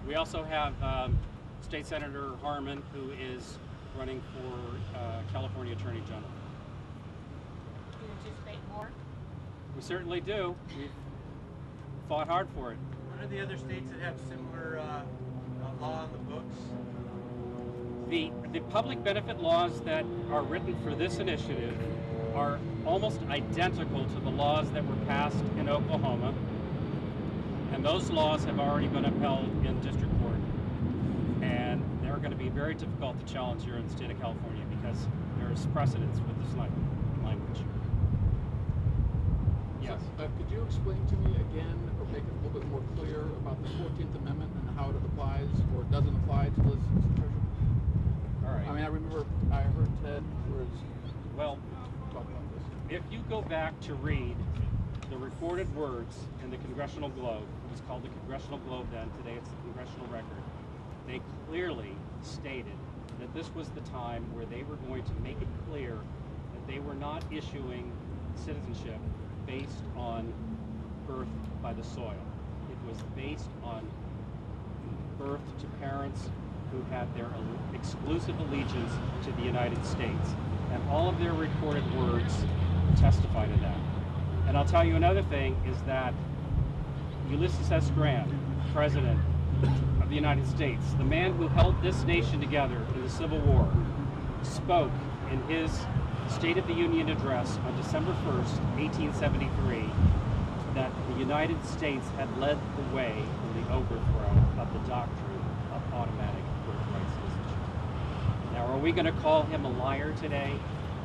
We also have State Senator Harmon, who is running for California Attorney General. Do you anticipate more? We certainly do. We've fought hard for it. What are the other states that have similar law on the books? The public benefit laws that are written for this initiative are almost identical to the laws that were passed in Oklahoma, and those laws have already been upheld in district court, and they're going to be very difficult to challenge here in the state of California because there's precedence with this language. Yes. So, could you explain to me again, or make it a little bit more clear about the 14th Amendment and how it applies or doesn't apply to this situation? All right. I mean, I heard Ted was talking about this. If you go back to read the recorded words in the Congressional Globe, it was called the Congressional Globe then, today it's the Congressional Record, they clearly stated that this was the time where they were going to make it clear that they were not issuing citizenship based on birth by the soil. It was based on birth to parents who had their exclusive allegiance to the United States. And all of their recorded words testify to that. And I'll tell you another thing is that Ulysses S. Grant, President of the United States, the man who held this nation together in the Civil War, spoke in his State of the Union address on December 1st, 1873, that the United States had led the way in the overthrow of the doctrine of automatic birthright citizenship. Now, are we going to call him a liar today?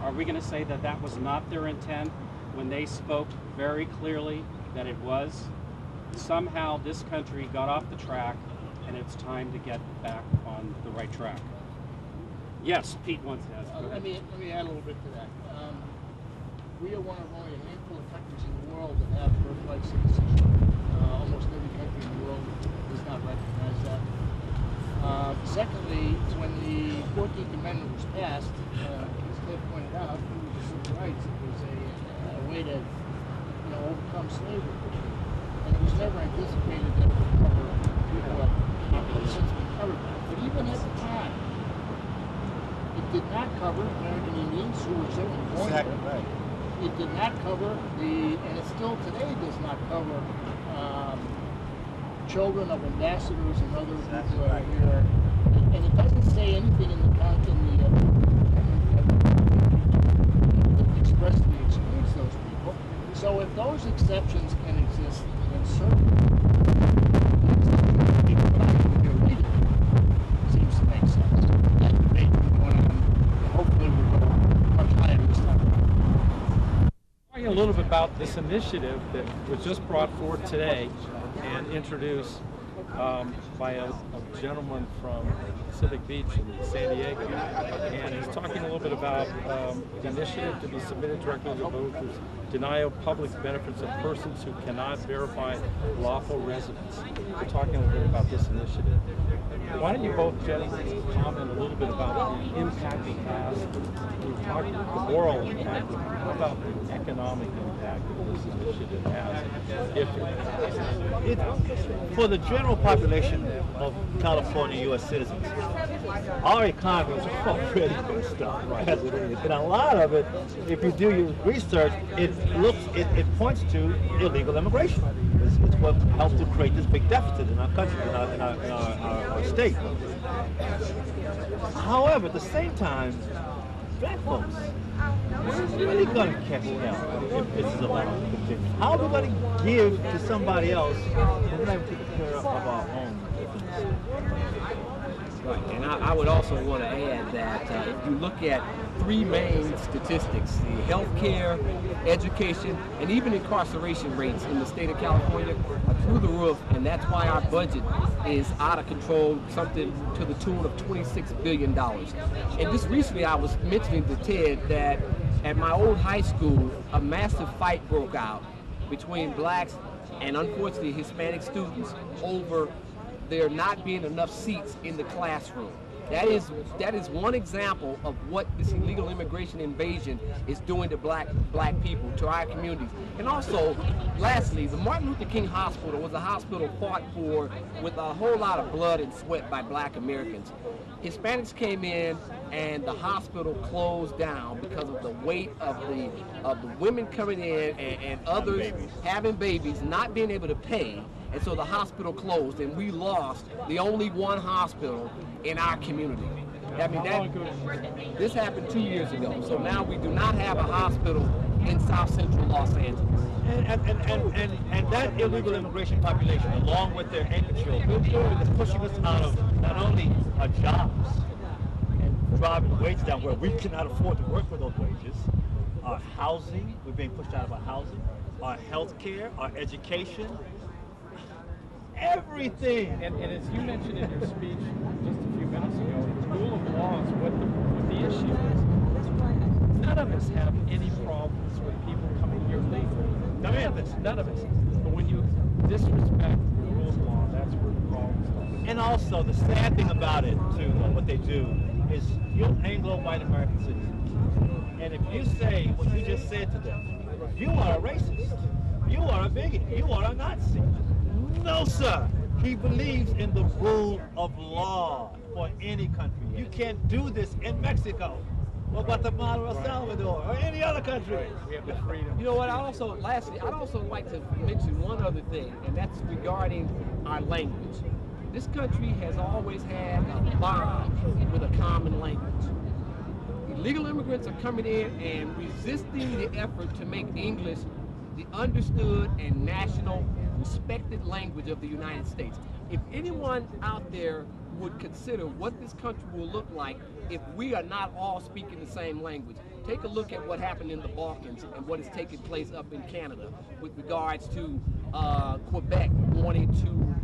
Are we going to say that that was not their intent when they spoke very clearly that it was? Somehow this country got off the track and it's time to get back on the right track. Yes, Pete wants to ask. Let me add a little bit to that. We are one of only a handful of countries in the world that have birthright citizenship. Almost every country in the world does not recognize that. Secondly, when the 14th Amendment was passed, as Ted pointed out, it was a civil rights. It was a way to overcome slavery. And it was never anticipated that it would cover people that have since been covered. But even at the time, it did not cover American Indians, who were certainly born there. Right. It did not cover and it still today does not cover children of ambassadors and other people that are here. And it doesn't say anything in the that expressly excludes those people. So if those exceptions can exist, then certainly people that I can hear reading seems to make sense. That debate will go on. Hopefully we'll go much higher this time. Talking a little bit about this initiative that was just brought forth today and introduced by a gentleman from Pacific Beach in San Diego, and he's talking a little bit about the initiative to be submitted directly to the voters, denial of public benefits of persons who cannot verify lawful residence. We're talking a little bit about this initiative. Why don't you both gentlemen comment a little bit about the impact it has? We've talked about the moral impact. How about the economic impact that this initiative has? For the general population of California U.S. citizens, our economy is already messed up, right? And a lot of it, if you do your research, it points to illegal immigration. It's what helped to create this big deficit in our country, in our state. However, at the same time, black folks, we're really going to catch hell if this is allowed to continue. How are we going to give to somebody else when we're not taking care of our own? Right, and I would also want to add that if you look at three main statistics, the healthcare, education, and even incarceration rates in the state of California are through the roof, and that's why our budget is out of control, something to the tune of $26 billion. And just recently I was mentioning to Ted that at my old high school, a massive fight broke out between blacks and unfortunately Hispanic students over there not being enough seats in the classroom. That is one example of what this illegal immigration invasion is doing to black people, to our communities. And also, lastly, the Martin Luther King Hospital was a hospital fought for with a whole lot of blood and sweat by black Americans. Hispanics came in and the hospital closed down because of the weight of the women coming in and others having babies, not being able to pay. And so the hospital closed, and we lost the only one hospital in our community. I mean, this happened 2 years ago. So now we do not have a hospital in South Central Los Angeles. And that illegal immigration population, along with their anchor children, is pushing us out of not only our jobs and driving the wages down where we cannot afford to work for those wages, our housing, we're being pushed out of our housing, our health care, our education, everything. And as you mentioned in your speech just a few minutes ago, the rule of law is what the issue is. None of us have any problems with people coming here legally. None of us. But when you disrespect the rule of law, that's where the problems come. And also, the sad thing about it, too, what they do, is you're Anglo-white American citizens. And if you say what you just said to them, you are a racist, you are a bigot, you are a Nazi. No, sir. He believes in the rule of law for any country. You can't do this in Mexico, or Guatemala, or Salvador, or any other country. We have the freedom. You know what? Lastly, I'd also like to mention one other thing, and that's regarding our language. This country has always had a bond with a common language. Illegal immigrants are coming in and resisting the effort to make English the understood and national respected language of the United States. If anyone out there would consider what this country will look like if we are not all speaking the same language, take a look at what happened in the Balkans and what is taking place up in Canada with regards to Quebec wanting to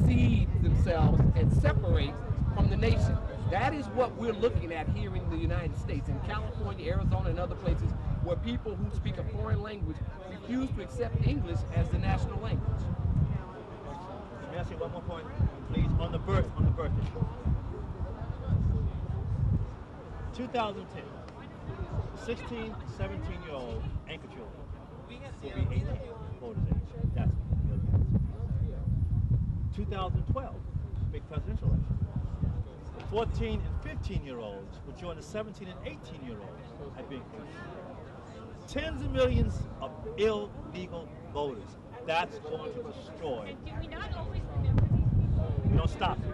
cede themselves and separate from the nation. That is what we're looking at here in the United States, in California, Arizona, and other places where people who speak a foreign language refuse to accept English as the national language. Let me ask you one more point, please, on the birth issue. 2010, 16, 17-year-old anchor children will be 18 voters age. That's millions. 2012, big presidential election. 14 and 15-year-olds will join the 17 and 18-year-olds at being elected. Tens of millions of illegal voters. That's going to destroy. And do we not always remember these people? We don't stop it.